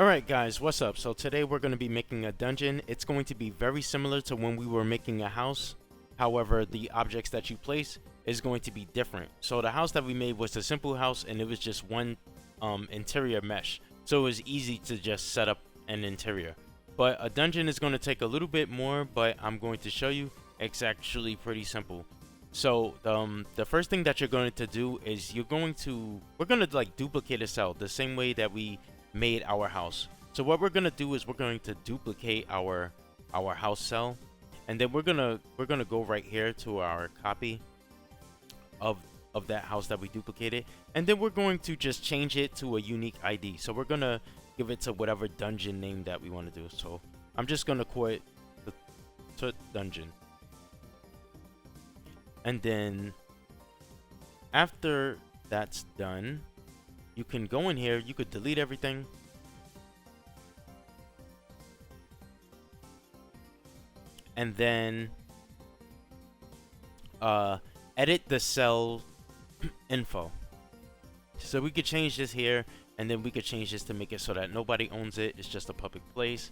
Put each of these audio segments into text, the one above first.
Alright guys, what's up? So today we're going to be making a dungeon. It's going to be very similar to when we were making a house. However, the objects that you place is going to be different. So the house that we made was a simple house and it was just one interior mesh. So it was easy to just set up an interior. But a dungeon is going to take a little bit more, but I'm going to show you. It's actually pretty simple. So the first thing that you're going to do is we're going to like duplicate a cell the same way that we made our house. So what we're gonna do is we're going to duplicate our house cell, and then we're gonna go right here to our copy of that house that we duplicated, and then we're going to just change it to a unique ID. So we're gonna give it to whatever dungeon name that we want to do. So I'm just gonna call it the dungeon, and then after that's done, you can go in here, you could delete everything. And then edit the cell info. So we could change this here, and then we could change this to make it so that nobody owns it. It's just a public place.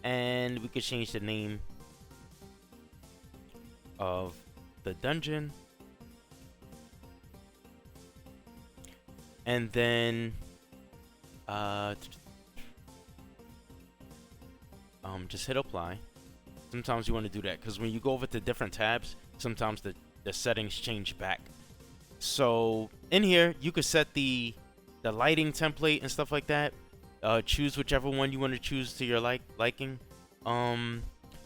And we could change the name of the dungeon. And then just hit apply. Sometimes you want to do that because when you go over to different tabs, sometimes the settings change back. So in here you could set the lighting template and stuff like that. Choose whichever one you want to choose to your liking. The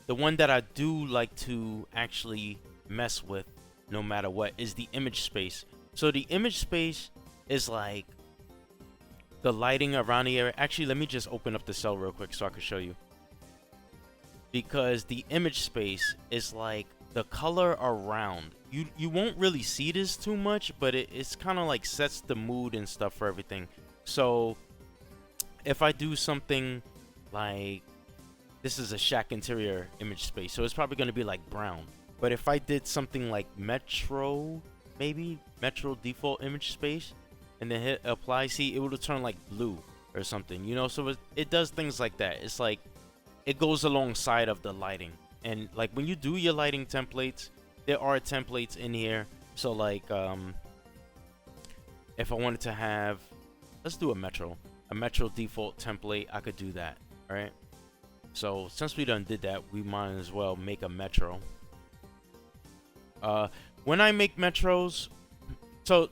one that I do like to actually mess with no matter what is the image space. So the image space is like the lighting around the area. Actually, let me just open up the cell real quick so I can show you. Because the image space is like the color around. You won't really see this too much, but it's kind of like sets the mood and stuff for everything. So if I do something like, this is a shack interior image space, so it's probably going to be like brown. But if I did something like Metro, maybe Metro default image space, and then hit apply, see, it would turn like blue or something, you know. So it does things like that. It's like it goes alongside of the lighting. And like when you do your lighting templates, there are templates in here. So like if I wanted to have, let's do a metro default template, I could do that. All right, so since we done did that, we might as well make a metro. When I make metros, so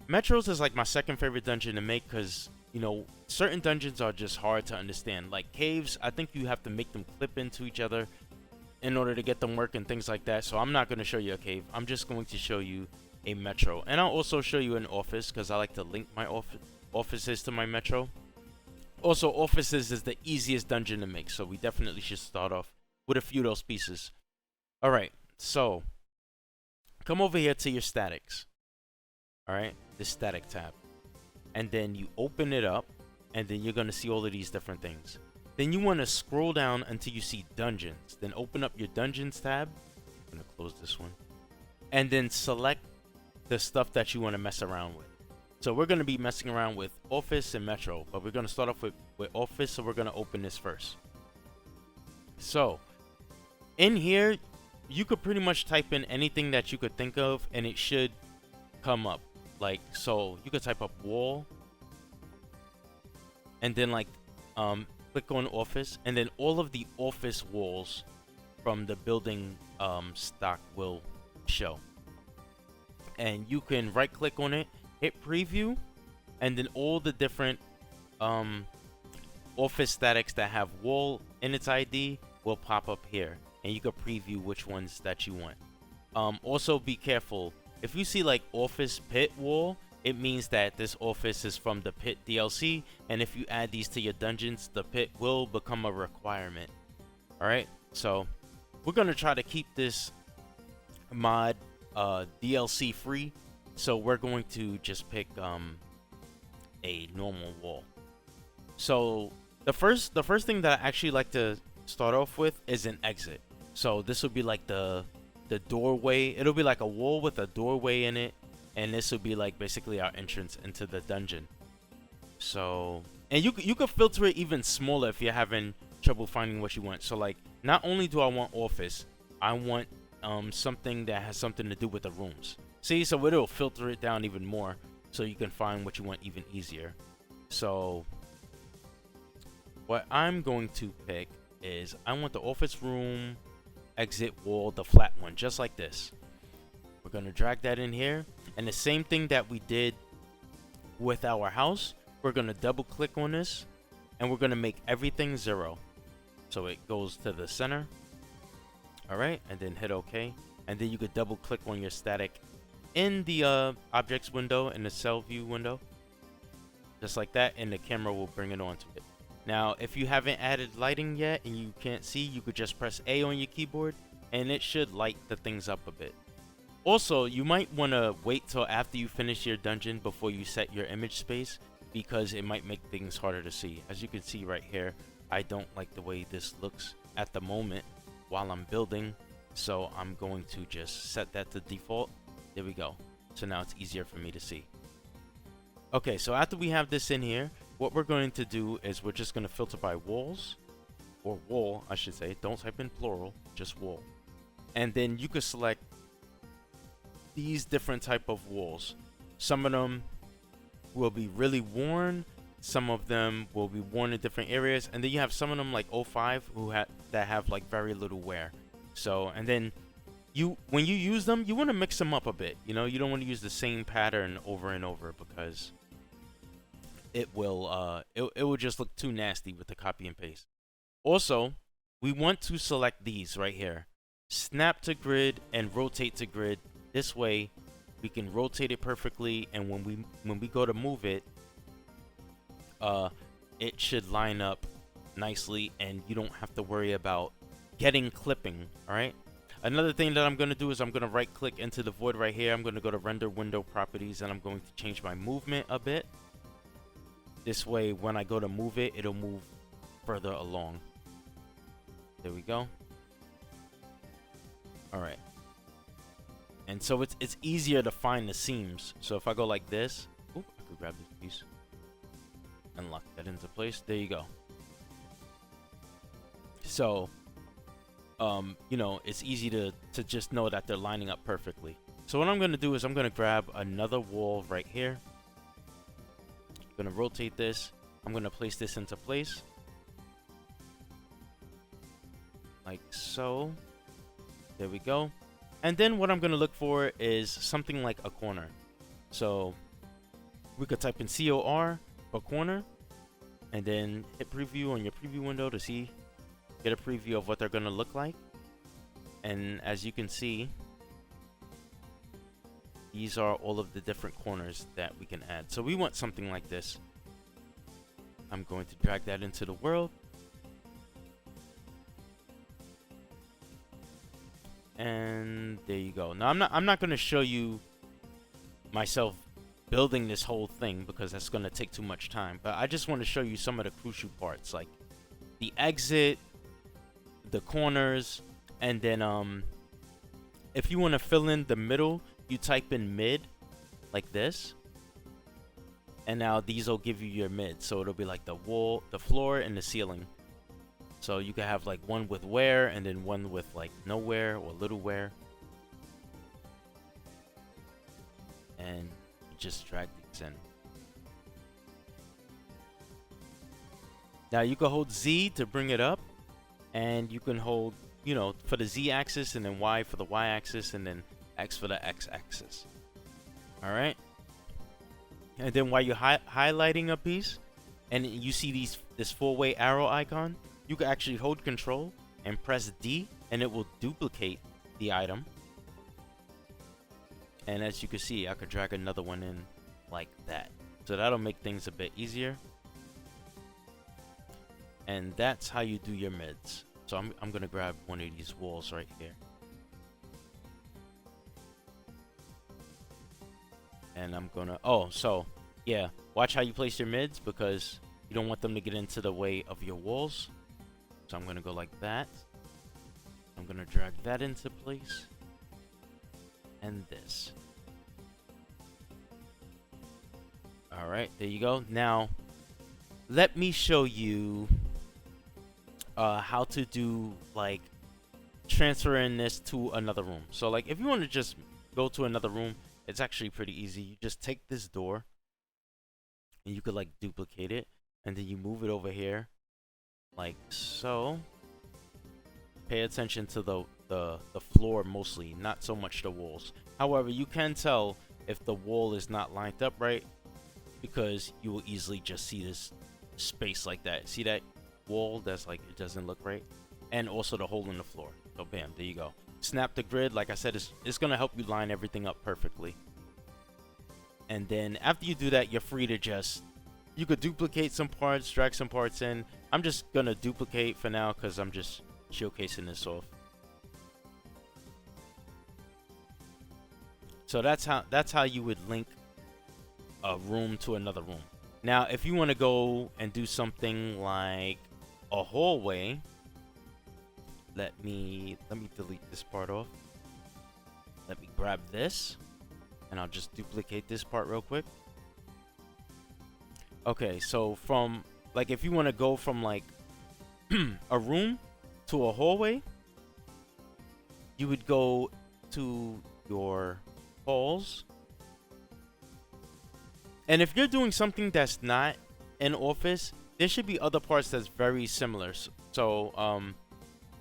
metros is like my second favorite dungeon to make, because you know, certain dungeons are just hard to understand. Like caves, I think you have to make them clip into each other in order to get them working, things like that. So I'm not going to show you a cave. I'm just going to show you a metro. And I'll also show you an office, because I like to link my offices to my metro. Also, offices is the easiest dungeon to make, so we definitely should start off with a few of those pieces. Alright, so come over here to your statics. Alright, the static tab. And then you open it up, and then you're going to see all of these different things. Then you want to scroll down until you see dungeons. Then open up your dungeons tab. I'm going to close this one. And then select the stuff that you want to mess around with. So we're going to be messing around with office and metro, but we're going to start off with office, so we're going to open this first. So in here, you could pretty much type in anything that you could think of, and it should come up. Like, so you could type up wall, and then like click on office, and then all of the office walls from the building stock will show. And you can right click on it, hit preview, and then all the different office statics that have wall in its ID will pop up here, and you can preview which ones that you want. Also be careful. If you see like office pit wall, it means that this office is from the pit DLC, and if you add these to your dungeons, the pit will become a requirement. Alright, so we're going to try to keep this mod DLC free, so we're going to just pick a normal wall. So the first thing that I actually like to start off with is an exit. So this would be like the doorway. It'll be like a wall with a doorway in it, and this will be like basically our entrance into the dungeon. So And you could filter it even smaller if you're having trouble finding what you want. So like, not only do I want office, I want something that has something to do with the rooms. See, so it'll filter it down even more, so you can find what you want even easier. So what I'm going to pick is I want the office room exit wall, the flat one, just like this. We're gonna drag that in here, and the same thing that we did with our house, we're gonna double click on this, and we're gonna make everything 0, so it goes to the center. All right, and then hit OK, and then you could double click on your static in the objects window, in the cell view window, just like that, and the camera will bring it onto it. Now if you haven't added lighting yet and you can't see, you could just press A on your keyboard and it should light the things up a bit. Also, you might want to wait till after you finish your dungeon before you set your image space, because it might make things harder to see. As you can see right here, I don't like the way this looks at the moment while I'm building, so I'm going to just set that to default. There we go. So now it's easier for me to see. Okay, so after we have this in here, what we're going to do is we're just going to filter by walls, or wall I should say. Don't type in plural, just wall. And then you can select these different type of walls. Some of them will be really worn, some of them will be worn in different areas, and then you have some of them like O5 that have like very little wear. So, and then when you use them, you want to mix them up a bit. You know, you don't want to use the same pattern over and over, because it will just look too nasty with the copy and paste. Also, we want to select these right here, snap to grid and rotate to grid. This way we can rotate it perfectly, and when we go to move it, it should line up nicely and you don't have to worry about getting clipping. All right, another thing that I'm going to do is I'm going to right click into the void right here. I'm going to go to render window properties, and I'm going to change my movement a bit. This way when I go to move it, it'll move further along. There we go. All right, and so it's easier to find the seams. So if I go like this, I could grab this piece and lock that into place. There you go. So you know, it's easy to just know that they're lining up perfectly. So what I'm going to do is I'm going to grab another wall right here. I'm going to rotate this. I'm going to place this into place like so. There we go. And then what I'm going to look for is something like a corner. So we could type in COR for corner, and then hit preview on your preview window to get a preview of what they're going to look like. And as you can see, these are all of the different corners that we can add. So we want something like this. I'm going to drag that into the world. And there you go. Now I'm not going to show you myself building this whole thing, because that's going to take too much time. But I just want to show you some of the crucial parts, like the exit, the corners, and then if you want to fill in the middle, you type in mid like this, and now these will give you your mid. So it'll be like the wall, the floor, and the ceiling. So you can have like one with wear and then one with like no wear or little wear, and you just drag these in. Now you can hold Z to bring it up, and you can hold, you know, for the Z axis, and then Y for the Y axis, and then X for the X axis. All right. And then while you're highlighting a piece and you see this four-way arrow icon, you can actually hold Control and press D, and it will duplicate the item. And as you can see, I could drag another one in like that. So that'll make things a bit easier. And that's how you do your mids. So I'm gonna grab one of these walls right here. And I'm gonna, so yeah, watch how you place your mids, because you don't want them to get into the way of your walls. So I'm gonna go like that. I'm gonna drag that into place, and this. All right, there you go. Now let me show you how to do like transferring this to another room. So like if you want to just go to another room, it's actually pretty easy. You just take this door and you could like duplicate it, and then you move it over here like so. Pay attention to the floor mostly, not so much the walls. However, you can tell if the wall is not lined up right, because you will easily just see this space like that. See that wall that's like it doesn't look right? And also the hole in the floor. So bam, there you go. Snap the grid. Like I said, it's gonna help you line everything up perfectly. And then after you do that, you're free to just, you could duplicate some parts, drag some parts in. I'm just gonna duplicate for now because I'm just showcasing this off. So that's how you would link a room to another room. Now, if you want to go and do something like a hallway, let me delete this part off. Let me grab this, and I'll just duplicate this part real quick. Okay, so from like if you want to go from like a room to a hallway, you would go to your halls. And if you're doing something that's not an office, there should be other parts that's very similar. So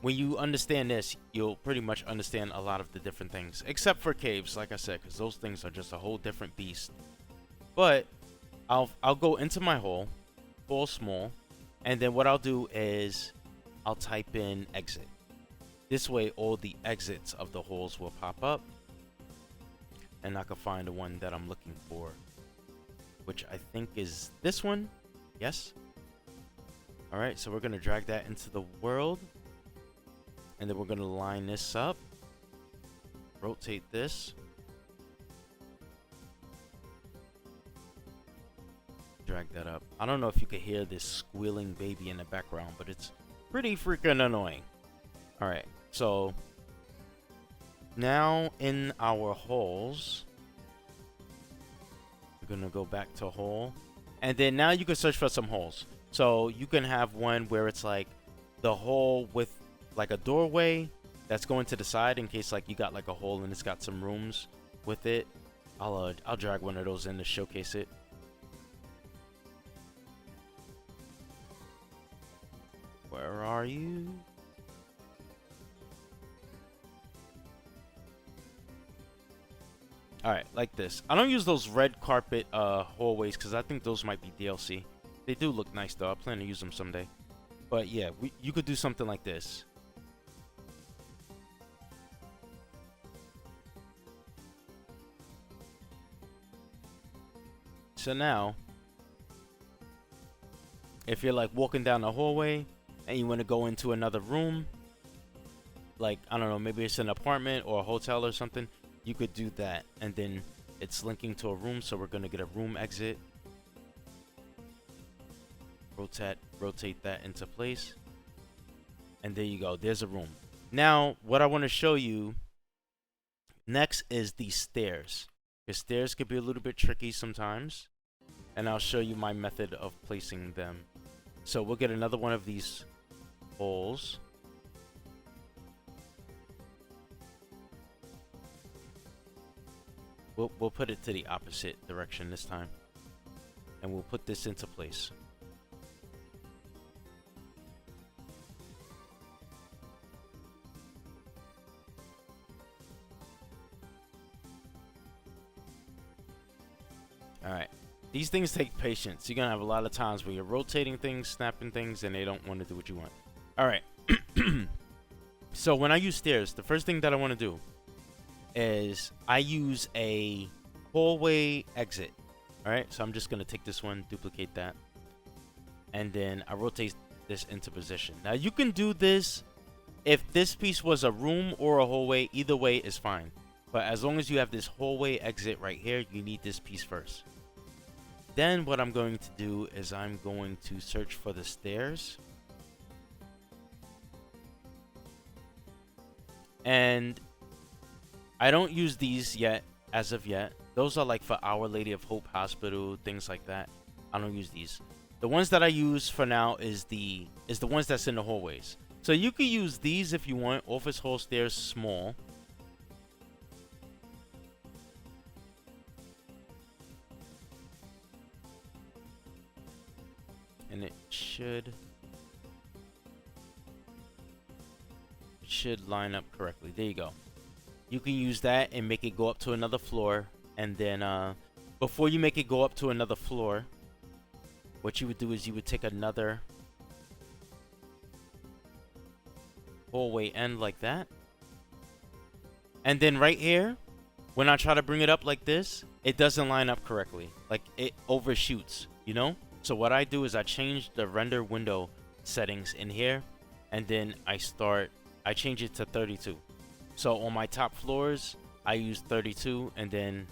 when you understand this, you'll pretty much understand a lot of the different things, except for caves, like I said, because those things are just a whole different beast. But I'll go into my hall small, and then what I'll do is I'll type in exit. This way, all the exits of the halls will pop up, and I can find the one that I'm looking for, which I think is this one. Yes. All right, so we're gonna drag that into the world, and then we're gonna line this up, rotate this, drag that up. I don't know if you can hear this squealing baby in the background, but it's pretty freaking annoying. All right, so now in our halls, we're gonna go back to hall, and then now you can search for some halls. So you can have one where it's like the hall with like a doorway that's going to the side in case like you got like a hole and it's got some rooms with it. I'll drag one of those in to showcase it. Where are you? Alright, like this. I don't use those red carpet hallways because I think those might be DLC. They do look nice though. I plan to use them someday. But yeah, you could do something like this. So now, if you're like walking down the hallway and you want to go into another room, like, I don't know, maybe it's an apartment or a hotel or something, you could do that. And then it's linking to a room, so we're going to get a room exit. Rotate that into place. And there you go. There's a room. Now, what I want to show you next is the stairs. The stairs could be a little bit tricky sometimes, and I'll show you my method of placing them. So we'll get another one of these holes. We'll put it to the opposite direction this time, and we'll put this into place. Alright, these things take patience. You're gonna have a lot of times where you're rotating things, snapping things, and they don't want to do what you want. Alright, so when I use stairs, the first thing that I want to do is I use a hallway exit. Alright, so I'm just gonna take this one, duplicate that, and then I rotate this into position. Now you can do this if this piece was a room or a hallway, either way is fine. But as long as you have this hallway exit right here, you need this piece first. Then what I'm going to do is I'm going to search for the stairs. And I don't use these yet, as of yet. Those are like for Our Lady of Hope Hospital, things like that. I don't use these. The ones that I use for now is the ones that's in the hallways. So you could use these if you want. Office hall stairs small. And it should line up correctly. There you go. You can use that and make it go up to another floor. And then before you make it go up to another floor, what you would do is you would take another hallway end like that. And then right here, when I try to bring it up like this, it doesn't line up correctly. Like it overshoots, you know? So what I do is I change the render window settings in here, and then I change it to 32. So on my top floors, I use 32, and then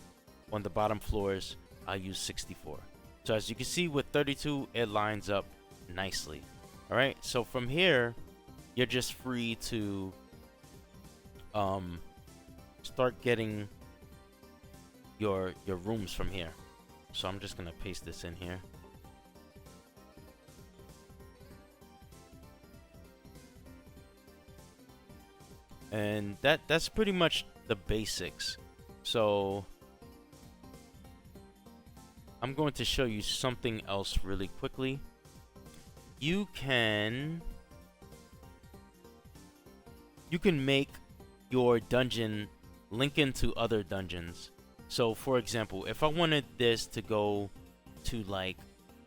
on the bottom floors, I use 64. So as you can see with 32, it lines up nicely. All right, so from here, you're just free to start getting your rooms from here. So I'm just gonna paste this in here. And that's pretty much the basics. So I'm going to show you something else really quickly. You can make your dungeon link into other dungeons. So for example, if I wanted this to go to like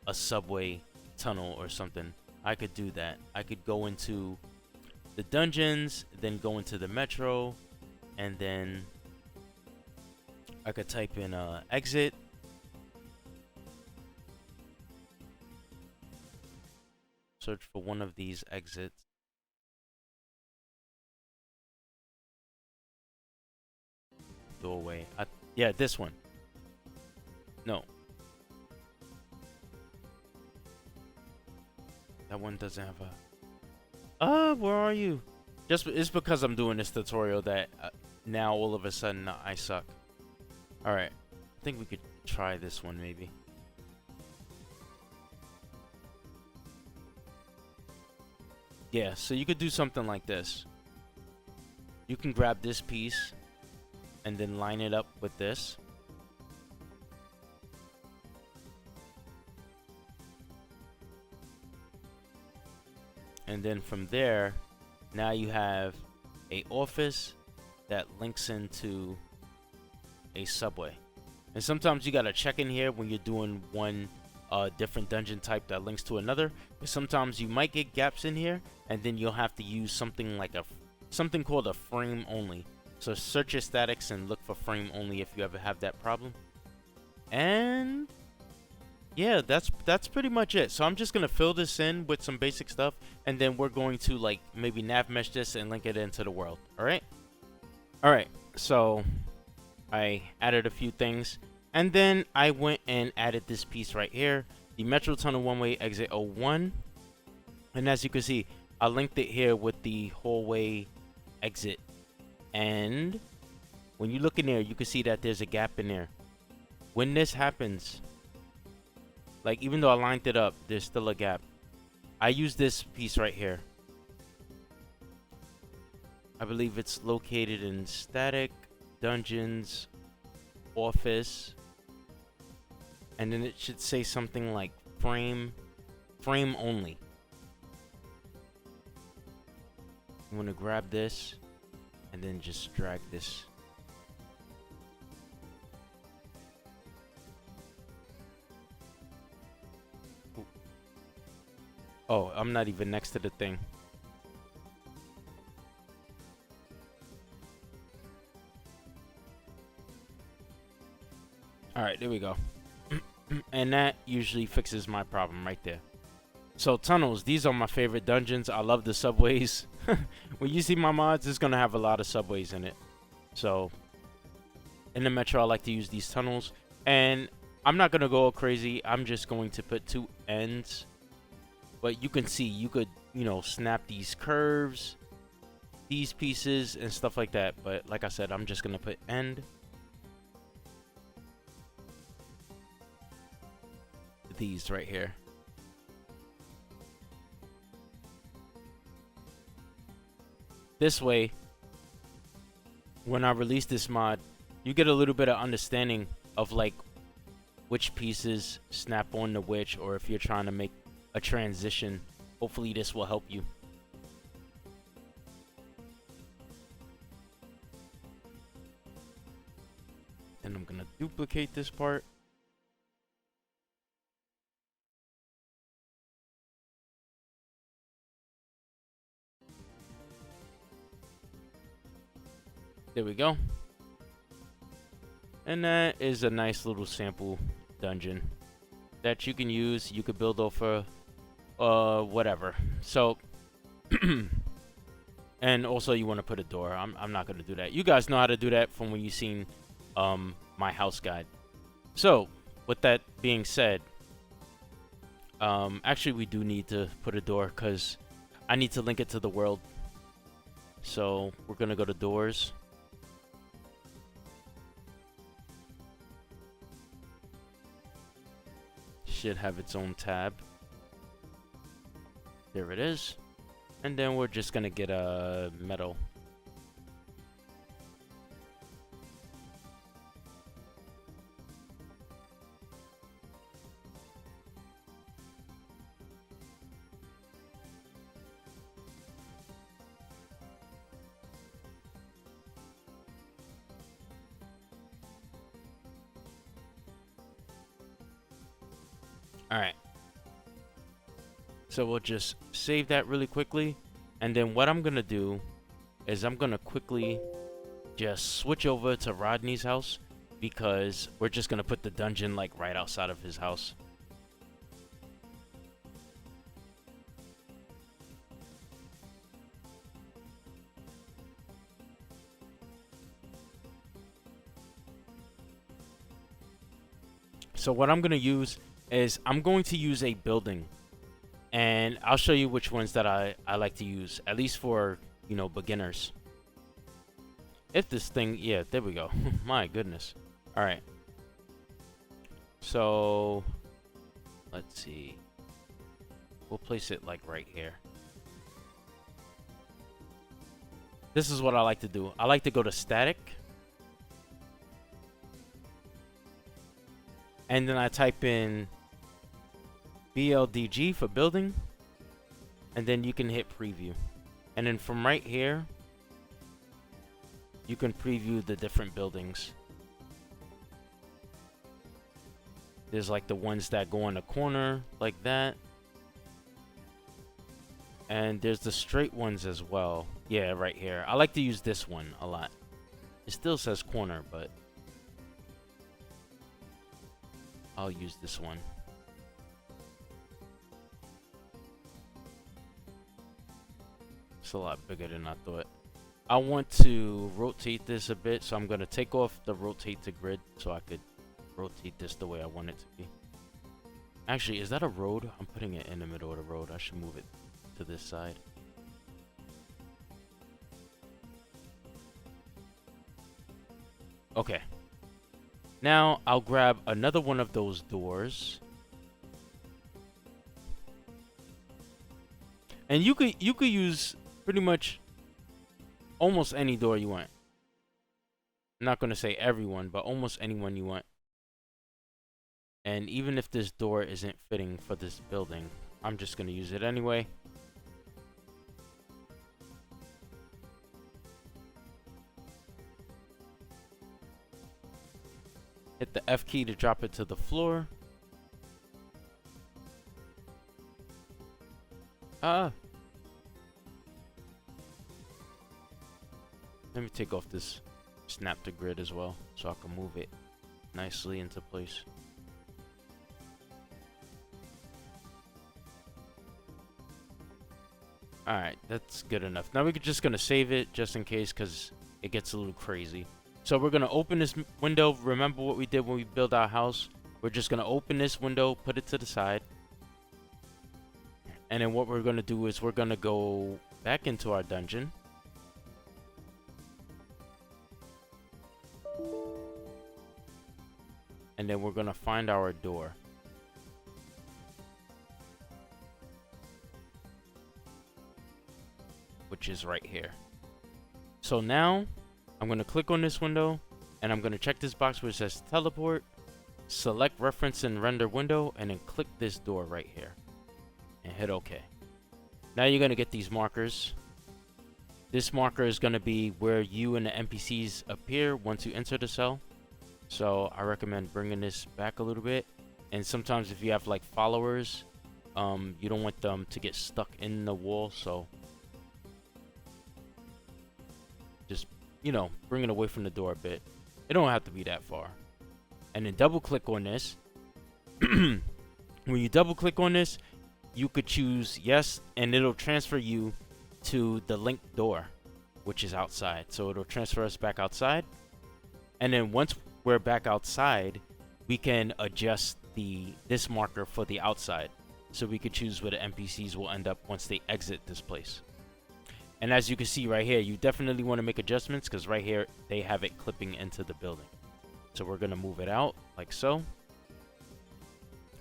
a subway tunnel or something, I could do that. I could go into the dungeons, then go into the metro, and then I could type in exit. Search for one of these exits. Doorway. Yeah, this one. No. That one doesn't have a... where are you? It's because I'm doing this tutorial that now all of a sudden I suck. Alright. I think we could try this one maybe. Yeah, so you could do something like this. You can grab this piece and then line it up with this. And then from there, now you have a office that links into a subway. And sometimes you gotta check in here when you're doing one different dungeon type that links to another. But sometimes you might get gaps in here, and then you'll have to use something like something called a frame only. So search your statics and look for frame only if you ever have that problem. And yeah, that's pretty much it. So I'm just gonna fill this in with some basic stuff, and then we're going to like maybe nav mesh this and link it into the world. All right. So I added a few things, and then I went and added this piece right here, the Metro Tunnel one-way exit 01. And as you can see, I linked it here with the hallway exit. And when you look in there, you can see that there's a gap in there. When this happens, like even though I lined it up, there's still a gap. I use this piece right here. I believe it's located in static, dungeons, office, and then it should say something like frame only. I'm gonna grab this and then just drag this. Ooh. Oh, I'm not even next to the thing. Alright, there we go. And that usually fixes my problem right there. So tunnels, these are my favorite dungeons. I love the subways. When you see my mods, it's gonna have a lot of subways in it. So in the metro, I like to use these tunnels. And I'm not gonna go crazy. I'm just going to put two ends. But you can see, you could, you know, snap these curves, these pieces, and stuff like that. But like I said, I'm just gonna put end. These right here. This way, when I release this mod, you get a little bit of understanding of like which pieces snap on to which, or if you're trying to make a transition. Hopefully this will help you. Then I'm gonna duplicate this part. There we go. And that is a nice little sample dungeon that you can use. You could build over whatever. So and also you want to put a door. I'm not going to do that. You guys know how to do that from when you seen my house guide. So with that being said, actually we do need to put a door because I need to link it to the world. So we're going to go to doors. Should have its own tab. There it is. And then we're just gonna get a metal. Alright. So we'll just save that really quickly. And then what I'm going to do is I'm going to quickly just switch over to Rodney's house. Because we're just going to put the dungeon like right outside of his house. So what I'm going to use is I'm going to use a building, and I'll show you which ones that I like to use, at least for, you know, beginners. If this thing, yeah, there we go. My goodness. All right. So let's see. We'll place it like right here. This is what I like to do. I like to go to static. And then I type in BLDG for building, and then you can hit preview, and then from right here you can preview the different buildings. There's like the ones that go in the corner like that, and there's the straight ones as well. Yeah, right here. I like to use this one a lot. It still says corner, but I'll use this one. It's a lot bigger than I thought. I want to rotate this a bit, so I'm going to take off the rotate to grid so I could rotate this the way I want it to be. Actually, is that a road? I'm putting it in the middle of the road. I should move it to this side. Okay. Now I'll grab another one of those doors. And you could use pretty much almost any door you want. I'm not going to say everyone, but almost anyone you want. And even if this door isn't fitting for this building, I'm just going to use it anyway. Hit the F key to drop it to the floor. Let me take off this snap to grid as well, so I can move it nicely into place. Alright, that's good enough. Now we're just going to save it just in case, because it gets a little crazy. So we're going to open this window. Remember what we did when we built our house? We're just going to open this window, put it to the side. And then what we're going to do is we're going to go back into our dungeon. And then we're going to find our door. Which is right here. So now I'm going to click on this window and I'm going to check this box where it says teleport, select reference and render window, and then click this door right here and hit OK. Now you're going to get these markers. This marker is going to be where you and the NPCs appear once you enter the cell. So I recommend bringing this back a little bit. And sometimes if you have like followers, you don't want them to get stuck in the wall. So just, you know, bring it away from the door a bit. It don't have to be that far. And then double click on this. When you double click on this, you could choose yes, and it'll transfer you to the linked door, which is outside. So it'll transfer us back outside. And then once we're back outside, we can adjust this marker for the outside. So we could choose where the NPCs will end up once they exit this place. And as you can see right here, you definitely want to make adjustments because right here they have it clipping into the building. So we're going to move it out like so.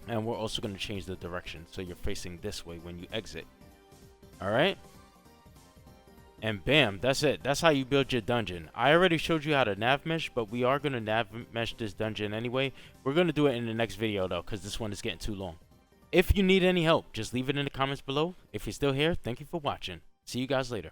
And we're also going to change the direction so you're facing this way when you exit. Alright? And bam, that's it. That's how you build your dungeon. I already showed you how to nav mesh, but we are going to nav mesh this dungeon anyway. We're going to do it in the next video though, because this one is getting too long. If you need any help, just leave it in the comments below. If you're still here, thank you for watching. See you guys later.